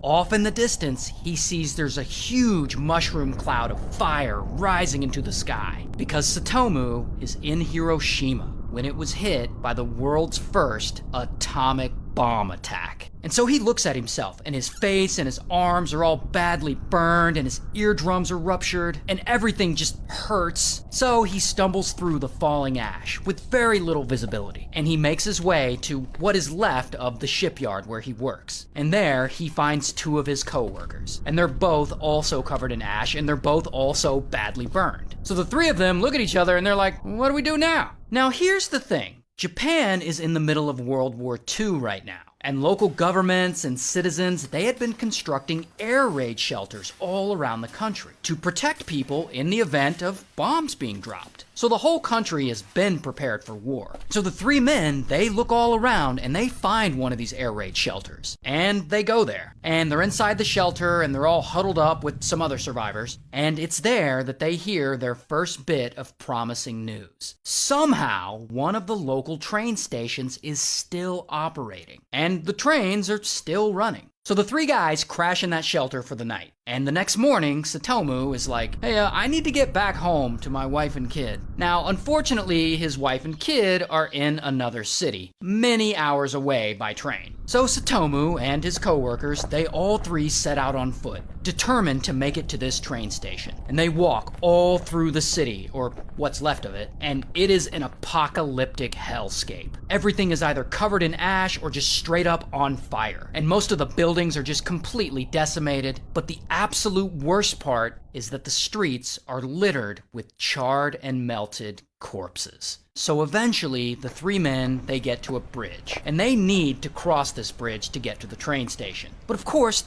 off in the distance, he sees there's a huge mushroom cloud of fire rising into the sky because Satomu is in Hiroshima when it was hit by the world's first atomic bomb attack. And so he looks at himself, and his face and his arms are all badly burned, and his eardrums are ruptured, and everything just hurts. So he stumbles through the falling ash with very little visibility, and he makes his way to what is left of the shipyard where he works. And there he finds two of his co-workers, and they're both also covered in ash, and they're both also badly burned. So the three of them look at each other and they're like, what do we do now? Now here's the thing. Japan is in the middle of World War II right now, and local governments and citizens, they had been constructing air raid shelters all around the country to protect people in the event of bombs being dropped. So the whole country has been prepared for war. So the three men, they look all around and they find one of these air raid shelters. And they go there. And they're inside the shelter and they're all huddled up with some other survivors. And it's there that they hear their first bit of promising news. Somehow, one of the local train stations is still operating. And the trains are still running. So the three guys crash in that shelter for the night. And the next morning, Satomu is like, hey, I need to get back home to my wife and kid. Now, unfortunately, his wife and kid are in another city, many hours away by train. So Satomu and his co-workers, they all three set out on foot, determined to make it to this train station. And they walk all through the city, or what's left of it, and it is an apocalyptic hellscape. Everything is either covered in ash or just straight up on fire. And most of the buildings are just completely decimated, but the absolute worst part is that the streets are littered with charred and melted corpses. So eventually, the three men, they get to a bridge, and they need to cross this bridge to get to the train station. But of course,